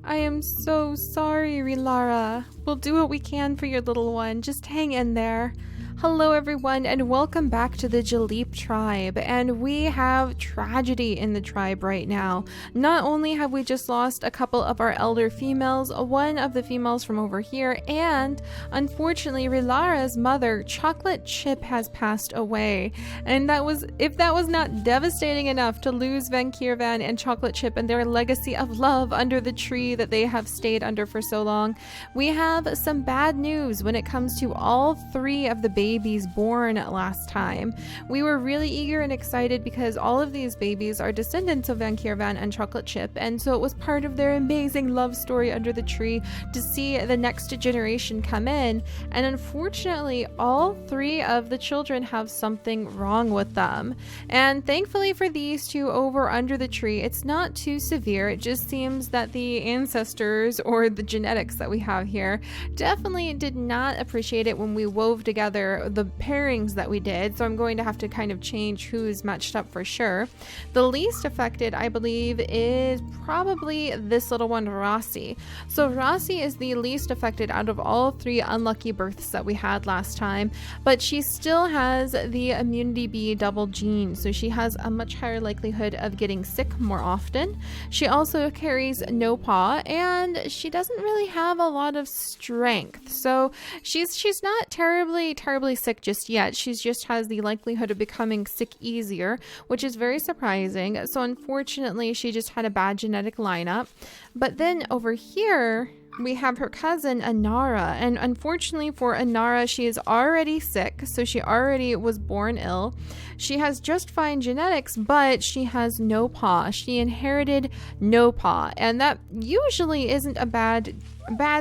I am so sorry, Rilara. We'll do what we can for your little one. Just hang in there. Hello everyone and welcome back to the Jalip tribe, and we have tragedy in the tribe right now. Not only have we just lost a couple of our elder females, one of the females from over here, and unfortunately Rilara's mother, Chocolate Chip, has passed away. And if that was not devastating enough to lose Vankirvan and Chocolate Chip and their legacy of love under the tree that they have stayed under for so long, we have some bad news when it comes to all three of the babies born last time. We were really eager and excited because all of these babies are descendants of Vankirvan and Chocolate Chip, and so it was part of their amazing love story under the tree to see the next generation come in. And unfortunately, all three of the children have something wrong with them. And thankfully for these two over under the tree, it's not too severe. It just seems that the ancestors, or the genetics that we have here, definitely did not appreciate it when we wove together the pairings that we did, so I'm going to have to kind of change who's matched up for sure. The least affected, I believe, is probably this little one, Rossi. So Rossi is the least affected out of all three unlucky births that we had last time, but she still has the immunity B double gene, so she has a much higher likelihood of getting sick more often. She also carries no paw, and she doesn't really have a lot of strength, so she's not terribly sick just yet. She just has the likelihood of becoming sick easier, which is very surprising. So unfortunately, she just had a bad genetic lineup. But then over here, we have her cousin Anara, and unfortunately for Anara, she is already sick, so she already was born ill. She has just fine genetics, but she has no paw. She inherited no paw, and that usually isn't a bad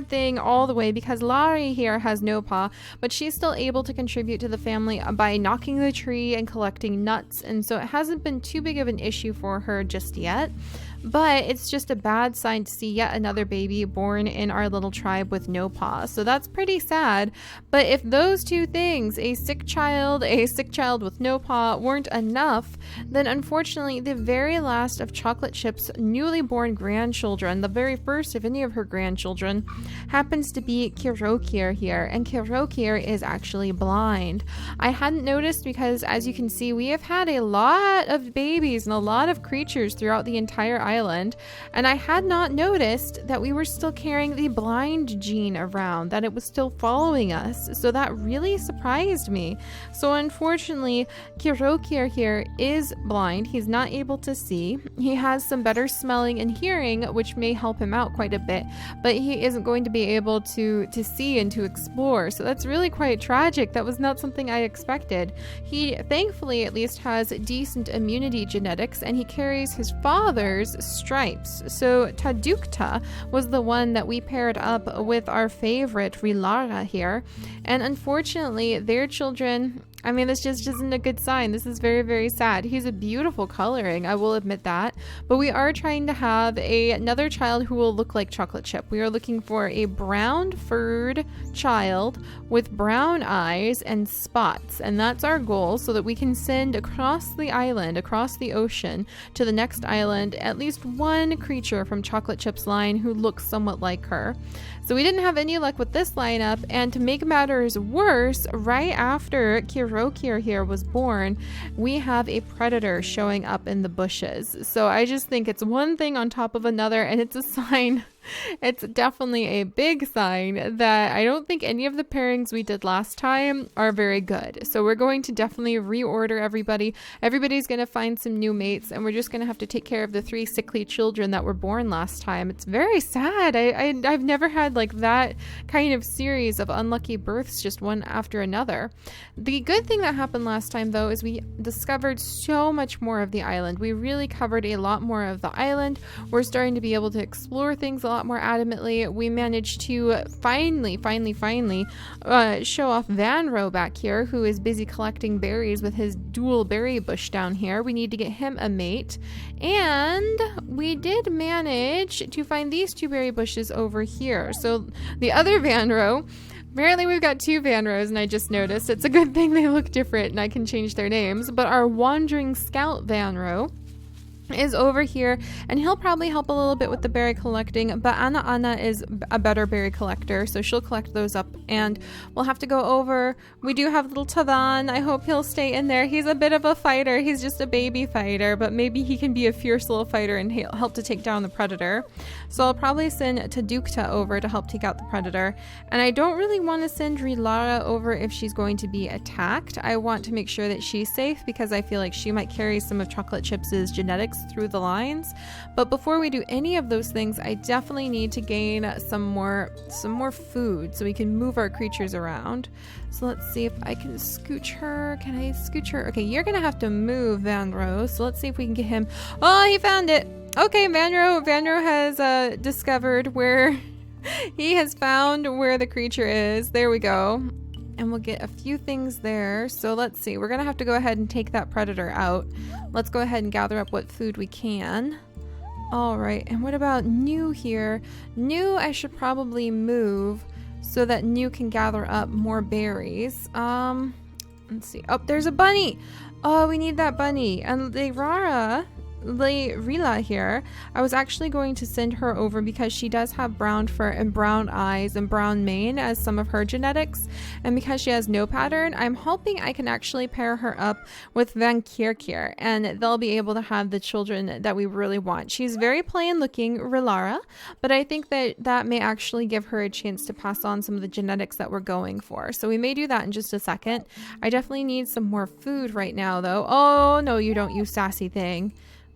thing all the way, because Lari here has no paw, but she's still able to contribute to the family by knocking the tree and collecting nuts, and so it hasn't been too big of an issue for her just yet. But it's just a bad sign to see yet another baby born in our little tribe with no paw. So that's pretty sad. But if those two things, a sick child with no paw, weren't enough, then unfortunately the very last of Chocolate Chip's newly born grandchildren, the very first of any of her grandchildren, happens to be Kirokir here. And Kirokir is actually blind. I hadn't noticed because, as you can see, we have had a lot of babies and a lot of creatures throughout the entire island, and I had not noticed that we were still carrying the blind gene around, that it was still following us, so that really surprised me. So unfortunately, Kirokir here is blind. He's not able to see. He has some better smelling and hearing, which may help him out quite a bit, but he isn't going to be able to see and to explore, so that's really quite tragic. That was not something I expected. He thankfully at least has decent immunity genetics, and he carries his father's stripes. So Tadukta was the one that we paired up with our favorite Rilara here, and unfortunately their children, I mean, this just isn't a good sign. This is very, very sad. He's a beautiful coloring, I will admit that, but we are trying to have another child who will look like Chocolate Chip. We are looking for a brown furred child with brown eyes and spots, and that's our goal, so that we can send across the island, across the ocean, to the next island, at least one creature from Chocolate Chip's line who looks somewhat like her. So we didn't have any luck with this lineup, and to make matters worse, right after Kirokir here was born, we have a predator showing up in the bushes. So I just think it's one thing on top of another, and it's a sign. It's definitely a big sign that I don't think any of the pairings we did last time are very good. So we're going to definitely reorder everybody. Everybody's going to find some new mates, and we're just going to have to take care of the three sickly children that were born last time. It's very sad. I've never had like that kind of series of unlucky births, just one after another. The good thing that happened last time, though, is we discovered so much more of the island. We really covered a lot more of the island. We're starting to be able to explore things a lot more adamantly. We managed to finally show off Vanro back here, who is busy collecting berries with his dual berry bush down here. We need to get him a mate, and we did manage to find these two berry bushes over here. So the other Vanro, apparently we've got two Vanros, and I just noticed. It's a good thing they look different and I can change their names. But our Wandering Scout Vanro is over here, and he'll probably help a little bit with the berry collecting, but Anna is a better berry collector, so she'll collect those up, and we'll have to go over. We do have little Tavan. I hope he'll stay in there. He's a bit of a fighter. He's just a baby fighter, but maybe he can be a fierce little fighter and help to take down the predator. So I'll probably send Tadukta over to help take out the predator, and I don't really want to send Rilara over if she's going to be attacked. I want to make sure that she's safe because I feel like she might carry some of Chocolate Chips' genetics through the lines. But before we do any of those things, I definitely need to gain some more food so we can move our creatures around. So let's see if I can scooch her. Can I scooch her? Okay, you're gonna have to move, Vanro. So let's see if we can get him. Oh, he found it. Okay, Vanro has discovered where he has found where the creature is. There we go. And we'll get a few things there. So let's see. We're going to have to go ahead and take that predator out. Let's go ahead and gather up what food we can. All right. And what about New here? New, I should probably move so that New can gather up more berries. Let's see. Oh, there's a bunny. Oh, we need that bunny. And Rila here, I was actually going to send her over because she does have brown fur and brown eyes and brown mane as some of her genetics, and because she has no pattern, I'm hoping I can actually pair her up with Van Kierkier and they'll be able to have the children that we really want. She's very plain looking, Rilara, but I think that may actually give her a chance to pass on some of the genetics that we're going for. So we may do that in just a second. I definitely need some more food right now though. Oh no, you don't, you sassy thing.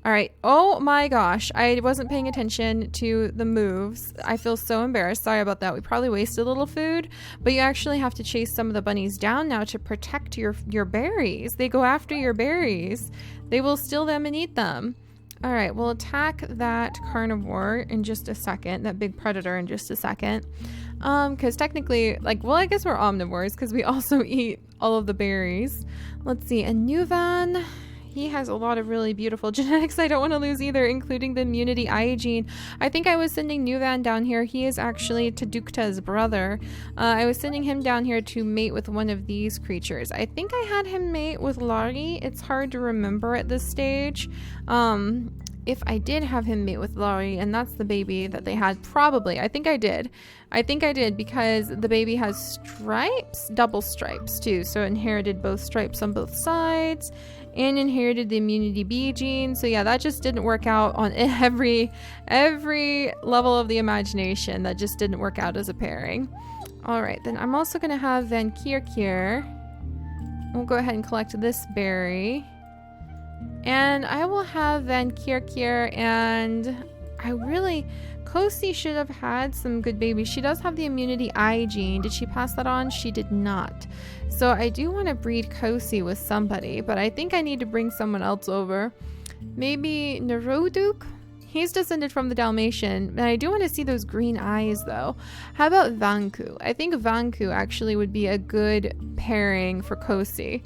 All right. Oh my gosh. I wasn't paying attention to the moves. I feel so embarrassed. Sorry about that. We probably wasted a little food, but you actually have to chase some of the bunnies down now to protect your berries. They go after your berries. They will steal them and eat them. All right. We'll attack that carnivore in just a second, that big predator in just a second. Because technically, I guess we're omnivores because we also eat all of the berries. Let's see. A Nuvan. He has a lot of really beautiful genetics I don't want to lose either, including the immunity eye gene. I think I was sending Nuvan down here. He is actually Tadukta's brother. I was sending him down here to mate with one of these creatures. I think I had him mate with Lari. It's hard to remember at this stage. If I did have him mate with Lari, and that's the baby that they had, probably. I think I did because the baby has stripes, double stripes too. So it inherited both stripes on both sides and inherited the immunity B gene. So yeah, that just didn't work out on every level of the imagination. That just didn't work out as a pairing. All right, then I'm also going to have Van Kierkier. We'll go ahead and collect this berry. And I will have Van Kierkier, and Kosi should have had some good babies. She does have the immunity eye gene. Did she pass that on? She did not. So I do want to breed Kosi with somebody, but I think I need to bring someone else over. Maybe Naroduk? He's descended from the Dalmatian, and I do want to see those green eyes though. How about Vanku? I think Vanku actually would be a good pairing for Kosi.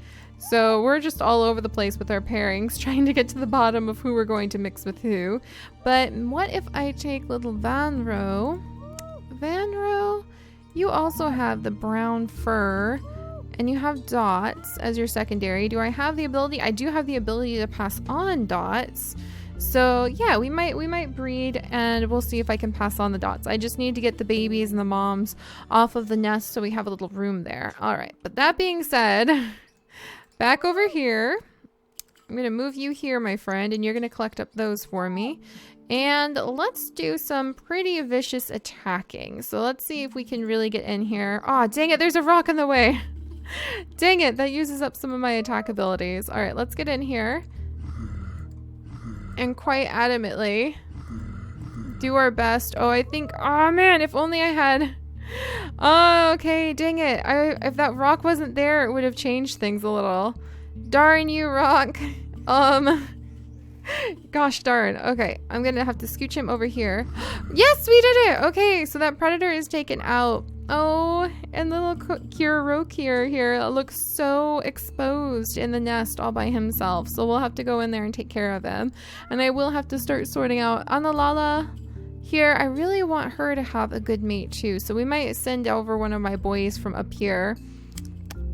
So we're just all over the place with our pairings, trying to get to the bottom of who we're going to mix with who. But what if I take little Vanro? Vanro, you also have the brown fur, and you have dots as your secondary. Do I have the ability? I do have the ability to pass on dots. So yeah, we might breed, and we'll see if I can pass on the dots. I just need to get the babies and the moms off of the nest so we have a little room there. All right, but that being said, back over here, I'm going to move you here, my friend, and you're going to collect up those for me. And let's do some pretty vicious attacking. So let's see if we can really get in here. Oh, dang it, there's a rock in the way. Dang it, that uses up some of my attack abilities. All right, let's get in here and quite adamantly do our best. Oh, I think, oh man, if only I had... Oh, okay, dang it. If that rock wasn't there, it would have changed things a little. Darn you, rock. Gosh darn. Okay, I'm gonna have to scooch him over here. Yes, we did it! Okay, so that predator is taken out. Oh, and the little Kurokir here looks so exposed in the nest all by himself. So we'll have to go in there and take care of him. And I will have to start sorting out Analala. Here, I really want her to have a good mate too, so we might send over one of my boys from up here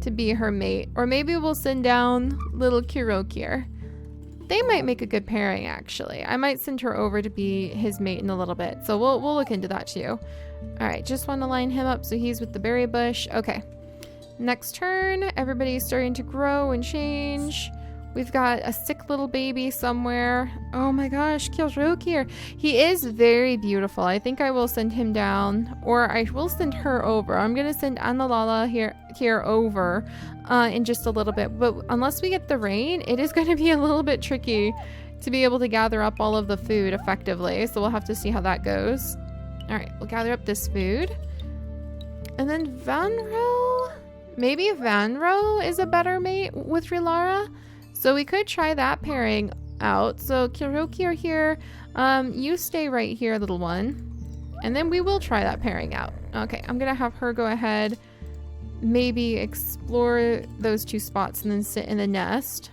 to be her mate, or maybe we'll send down little Kurokir. they might make a good pairing, actually. I might send her over to be his mate in a little bit. So we'll look into that too. All right, just want to line him up so he's with the berry bush. Okay. Next turn, everybody's starting to grow and change. We've got a sick little baby somewhere. Oh my gosh, Kyoroki. He is very beautiful. I think I will send him down, or I will send her over. I'm going to send Analala here over in just a little bit. But unless we get the rain, it is going to be a little bit tricky to be able to gather up all of the food effectively. So we'll have to see how that goes. All right, we'll gather up this food. And then Vanro? Maybe Vanro is a better mate with Rilara? So we could try that pairing out. So Kyoroki are here. You stay right here, little one. And then we will try that pairing out. Okay, I'm going to have her go ahead, maybe explore those two spots and then sit in the nest.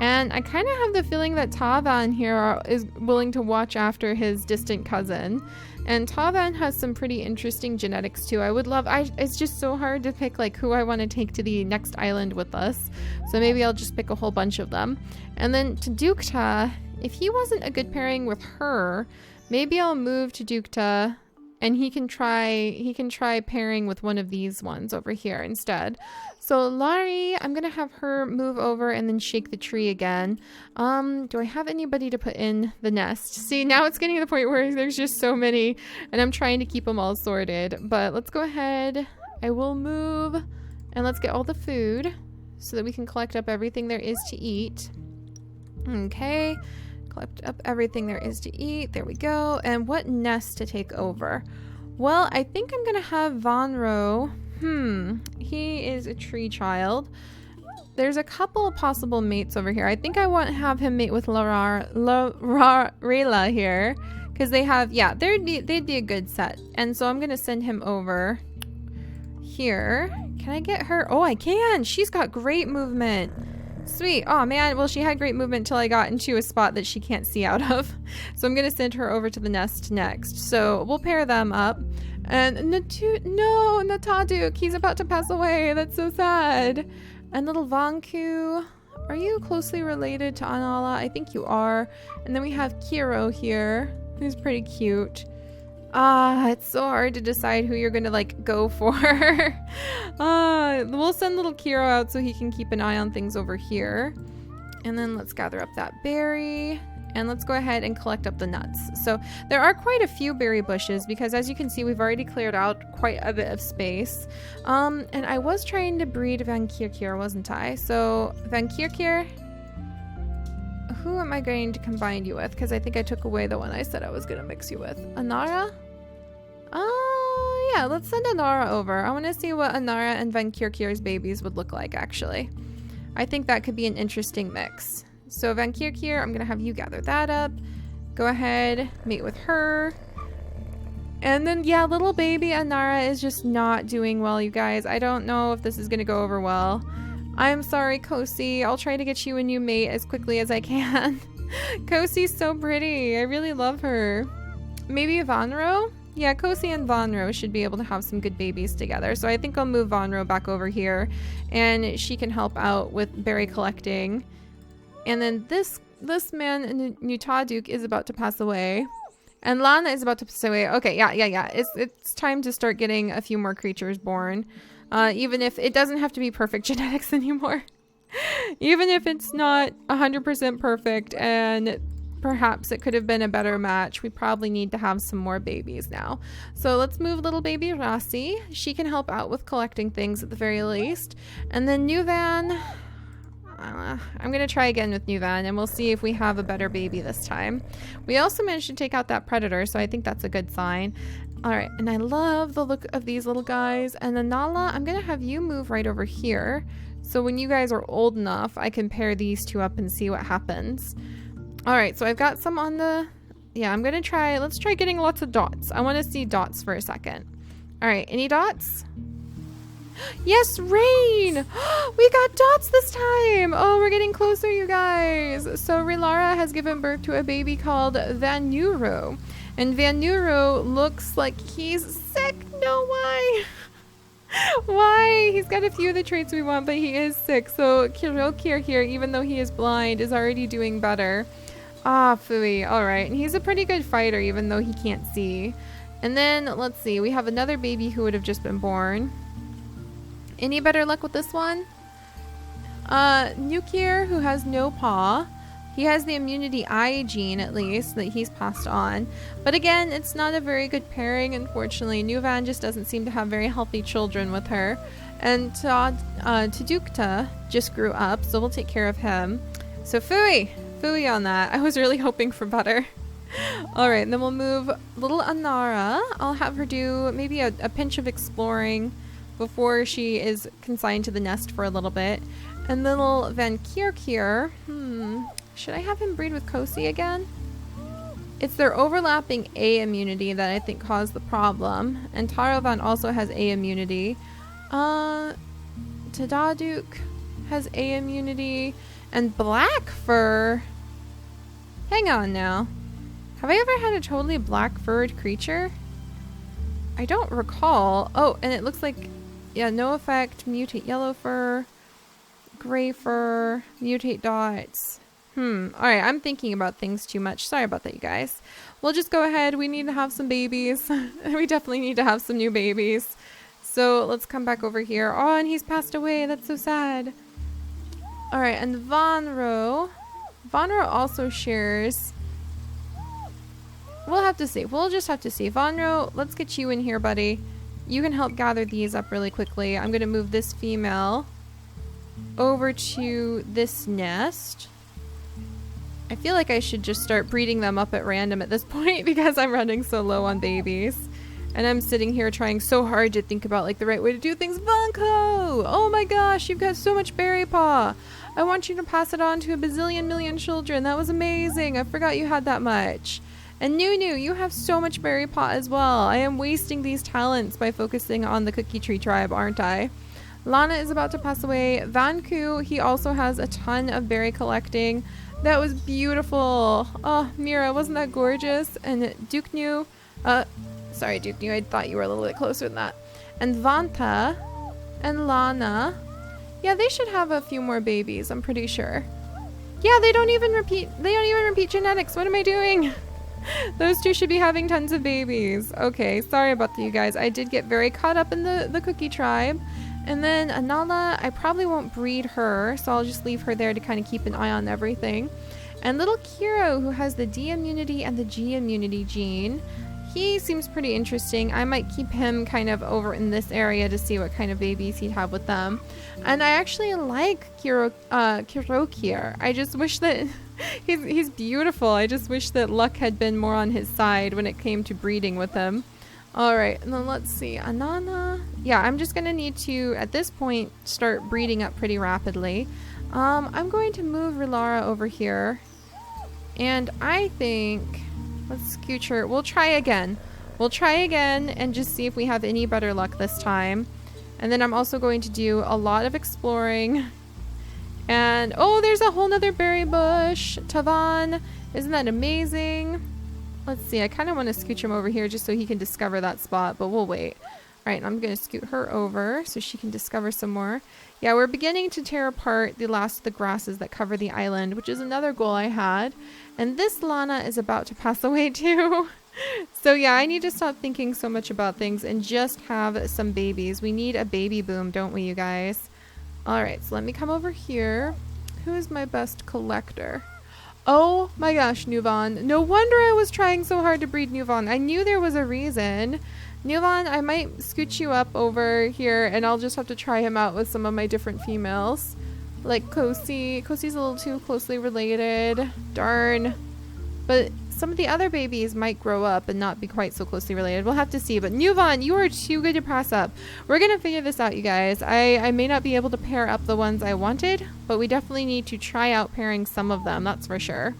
And I kind of have the feeling that Tavan here is willing to watch after his distant cousin. And Tavan has some pretty interesting genetics too. It's just so hard to pick like who I want to take to the next island with us. So maybe I'll just pick a whole bunch of them. And then to Dukta, if he wasn't a good pairing with her, maybe I'll move to Dukta and he can try pairing with one of these ones over here instead. So Lari, I'm gonna have her move over and then shake the tree again. Do I have anybody to put in the nest? See, now it's getting to the point where there's just so many and I'm trying to keep them all sorted. But let's go ahead. I will move and let's get all the food so that we can collect up everything there is to eat. Okay. Collect up everything there is to eat. There we go. And what nest to take over? Well, I think I'm gonna have Vanro. He is a tree child. There's a couple of possible mates over here. I think I want to have him mate with Rayla here because they have, yeah, they'd be a good set. And so I'm gonna send him over here. Can I get her? Oh, I can. She's got great movement. Sweet. Oh man, well she had great movement until I got into a spot that she can't see out of. So I'm gonna send her over to the nest next. So we'll pair them up. And Nataduk, he's about to pass away. That's so sad. And little Vanku, are you closely related to Anala? I think you are. And then we have Kiro here, who's pretty cute. It's so hard to decide who you're gonna like go for. We'll send little Kiro out so he can keep an eye on things over here. And then let's gather up that berry. And let's go ahead and collect up the nuts. So there are quite a few berry bushes because as you can see, we've already cleared out quite a bit of space. And I was trying to breed Van Kirkir, wasn't I? So Van Kirkir, who am I going to combine you with? Because I think I took away the one I said I was going to mix you with. Anara? Yeah, let's send Anara over. I want to see what Anara and Van Kirkir's babies would look like, actually. I think that could be an interesting mix. So Van Kirkir, I'm going to have you gather that up. Go ahead, mate with her. And then, yeah, little baby Anara is just not doing well, you guys. I don't know if this is going to go over well. I'm sorry, Kosi. I'll try to get you a new mate as quickly as I can. Kosi's so pretty. I really love her. Maybe Vanro? Yeah, Kosi and Vanro should be able to have some good babies together. So I think I'll move Vanro back over here and she can help out with berry collecting. And then this man, Nutaduk, is about to pass away. And Lana is about to pass away. Okay, yeah. It's time to start getting a few more creatures born. Even if it doesn't have to be perfect genetics anymore. Even if it's not 100% perfect and perhaps it could have been a better match, we probably need to have some more babies now. So let's move little baby Rasi. She can help out with collecting things at the very least. And then Nuvan, I'm going to try again with Nuvan and we'll see if we have a better baby this time. We also managed to take out that predator, so I think that's a good sign. Alright, and I love the look of these little guys. And then Nala, I'm going to have you move right over here. So when you guys are old enough, I can pair these two up and see what happens. Alright, so I've got some on the... Yeah, I'm going to try... Let's try getting lots of dots. I want to see dots for a second. Alright, any dots? Yes, rain! We got dots this time! Oh, we're getting closer, you guys. So Rilara has given birth to a baby called Vanuro. And Vanuro looks like he's sick. No way! Why? He's got a few of the traits we want, but he is sick. So Kirokir here, even though he is blind, is already doing better. Ah, Fui. All right. And he's a pretty good fighter, even though he can't see. And then, let's see. We have another baby who would have just been born. Any better luck with this one? Nukir, who has no paw. He has the immunity I gene, at least, that he's passed on. But again, it's not a very good pairing, unfortunately. Nuvan just doesn't seem to have very healthy children with her. And Tadukta just grew up, so we'll take care of him. So Fui on that. I was really hoping for better. Alright, and then we'll move little Anara. I'll have her do maybe a pinch of exploring before she is consigned to the nest for a little bit. And little Van Kierkier, should I have him breed with Kosi again? It's their overlapping A immunity that I think caused the problem. And Taravan also has A immunity. Tadaduk has A immunity. And Black Fur. Hang on now. Have I ever had a totally black furred creature? I don't recall. Oh, and it looks like, yeah, no effect, mutate yellow fur, gray fur, mutate dots. Alright, I'm thinking about things too much. Sorry about that, you guys. We'll just go ahead. We need to have some babies. We definitely need to have some new babies. So let's come back over here. Oh, and he's passed away. That's so sad. Alright, and Vanro. Vanro also shares. We'll have to see. We'll just have to see. Vanro, let's get you in here, buddy. You can help gather these up really quickly. I'm going to move this female over to this nest. I feel like I should just start breeding them up at random at this point because I'm running so low on babies. And I'm sitting here trying so hard to think about like the right way to do things. Vanko! Oh my gosh, you've got so much berry paw. I want you to pass it on to a bazillion million children. That was amazing. I forgot you had that much. And Nunu, you have so much berry paw as well. I am wasting these talents by focusing on the cookie tree tribe, aren't I? Lana is about to pass away. Vanku, he also has a ton of berry collecting. That was beautiful. Oh, Mira, wasn't that gorgeous? And Duknu, sorry Duknu, I thought you were a little bit closer than that. And Vanta and Lana, yeah, they should have a few more babies, I'm pretty sure. Yeah, they don't even repeat genetics. What am I doing? Those two should be having tons of babies. Okay, sorry about that, you guys. I did get very caught up in the cookie tribe. And then Anala, I probably won't breed her, so I'll just leave her there to kind of keep an eye on everything. And little Kiro, who has the D immunity and the G immunity gene, he seems pretty interesting. I might keep him kind of over in this area to see what kind of babies he'd have with them. And I actually like Kirokir. I just wish that he's beautiful. I just wish that luck had been more on his side when it came to breeding with him. Alright, and then let's see. Anana. Yeah, I'm just going to need to, at this point, start breeding up pretty rapidly. I'm going to move Rilara over here. And I think, let's scooch her. We'll try again. We'll try again and just see if we have any better luck this time. And then I'm also going to do a lot of exploring. And, oh, there's a whole nother berry bush. Tavan, isn't that amazing? Let's see, I kind of want to scooch him over here just so he can discover that spot, but we'll wait. Alright, I'm going to scoot her over so she can discover some more. Yeah, we're beginning to tear apart the last of the grasses that cover the island, which is another goal I had. And this Lana is about to pass away too. So yeah, I need to stop thinking so much about things and just have some babies. We need a baby boom, don't we, you guys? Alright, so let me come over here. Who is my best collector? Oh my gosh, Nuvan. No wonder I was trying so hard to breed Nuvan. I knew there was a reason. Nuvan, I might scoot you up over here and I'll just have to try him out with some of my different females. Like Kosi. Kosi's a little too closely related. Darn. But some of the other babies might grow up and not be quite so closely related. We'll have to see. But Nuvan, you are too good to pass up. We're going to figure this out, you guys. I may not be able to pair up the ones I wanted, but we definitely need to try out pairing some of them. That's for sure.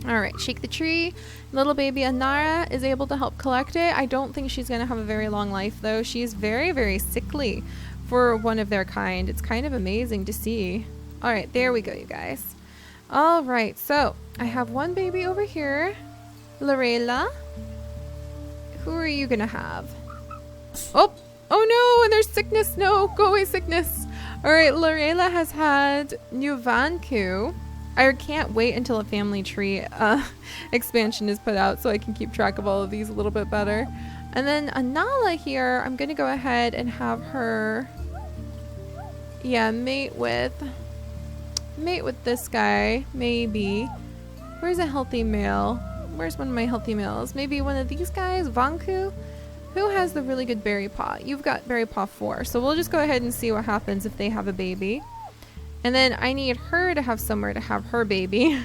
All right, shake the tree. Little baby Anara is able to help collect it. I don't think she's going to have a very long life, though. She's very, very sickly for one of their kind. It's kind of amazing to see. All right, there we go, you guys. All right, so I have one baby over here. Lorela. Who are you going to have? Oh no, and there's sickness. No, go away, sickness. All right, Lorela has had Nuvanku. I can't wait until a family tree expansion is put out so I can keep track of all of these a little bit better. And then Anala here, I'm going to go ahead and have her, yeah, mate with this guy, maybe. Where's a healthy male? Where's one of my healthy males? Maybe one of these guys, Vanku? Who has the really good berry paw? You've got berry paw 4, so we'll just go ahead and see what happens if they have a baby. And then I need her to have somewhere to have her baby.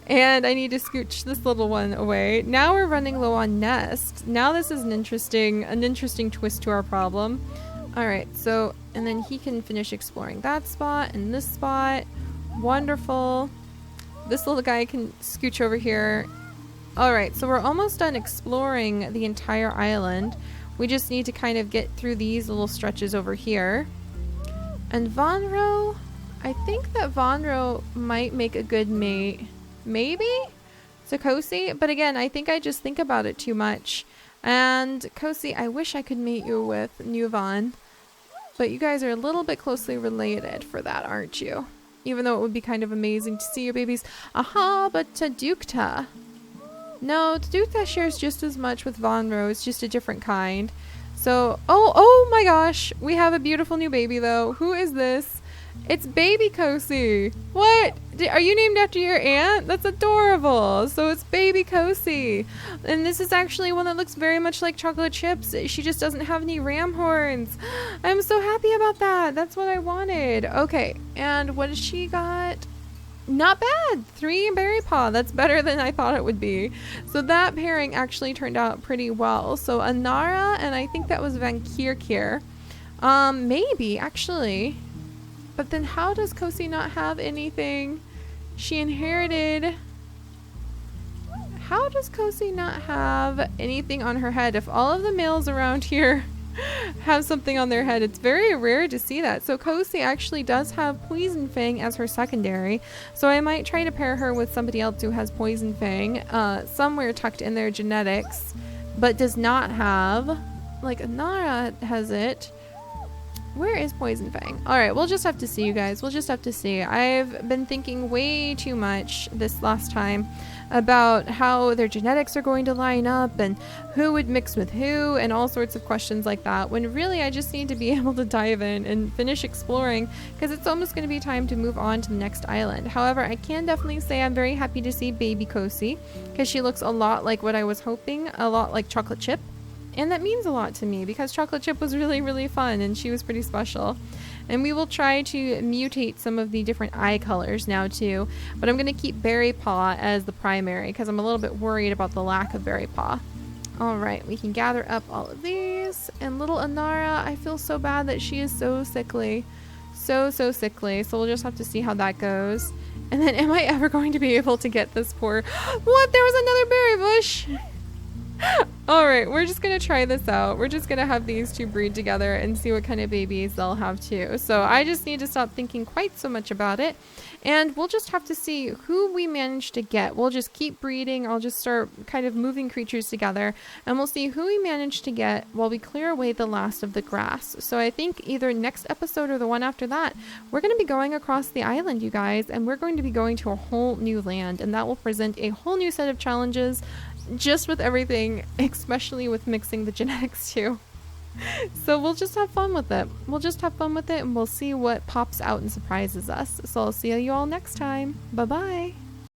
And I need to scooch this little one away. Now we're running low on nest. Now this is an interesting twist to our problem. All right, so, and then he can finish exploring that spot and this spot. Wonderful. This little guy can scooch over here. All right, so we're almost done exploring the entire island. We just need to kind of get through these little stretches over here. And Vonro, I think that Vonro might make a good mate. Maybe? To Kosi? But again, I think I just think about it too much. And Kosi, I wish I could mate you with Nuvan. But you guys are a little bit closely related for that, aren't you? Even though it would be kind of amazing to see your babies. Aha, but Tadukta. No, Tadukta shares just as much with Vonro. It's just a different kind. So, oh my gosh. We have a beautiful new baby though. Who is this? It's baby Kosi. What? Are you named after your aunt? That's adorable. So it's baby Kosi. And this is actually one that looks very much like chocolate chips. She just doesn't have any ram horns. I'm so happy about that. That's what I wanted. Okay. And what has she got? Not bad. 3 berry paw. That's better than I thought it would be. So that pairing actually turned out pretty well. So Anara, and I think that was Van Kierkier. Maybe actually. But then how does Kosi not have anything? She inherited. How does Kosi not have anything on her head? If all of the males around here have something on their head, it's very rare to see that. So Kosi actually does have Poison Fang as her secondary. So I might try to pair her with somebody else who has Poison Fang somewhere tucked in their genetics, but does not have, like Anara has it. Where is Poison Fang? Alright, we'll just have to see, you guys. We'll just have to see. I've been thinking way too much this last time about how their genetics are going to line up and who would mix with who and all sorts of questions like that, when really I just need to be able to dive in and finish exploring because it's almost going to be time to move on to the next island. However, I can definitely say I'm very happy to see baby Kosi because she looks a lot like what I was hoping, a lot like Chocolate Chip. And that means a lot to me because Chocolate Chip was really, really fun and she was pretty special. And we will try to mutate some of the different eye colors now too. But I'm going to keep Berry Paw as the primary because I'm a little bit worried about the lack of Berry Paw. Alright, we can gather up all of these. And little Anara, I feel so bad that she is so sickly. So sickly. So we'll just have to see how that goes. And then am I ever going to be able to get this poor... What? There was another berry bush! Alright, we're just going to try this out. We're just going to have these two breed together and see what kind of babies they'll have too. So I just need to stop thinking quite so much about it. And we'll just have to see who we manage to get. We'll just keep breeding. I'll just start kind of moving creatures together. And we'll see who we manage to get while we clear away the last of the grass. So I think either next episode or the one after that, we're going to be going across the island, you guys. And we're going to be going to a whole new land. And that will present a whole new set of challenges. Just with everything, especially with mixing the genetics too. So we'll just have fun with it. We'll just have fun with it and we'll see what pops out and surprises us. So I'll see you all next time. Bye bye.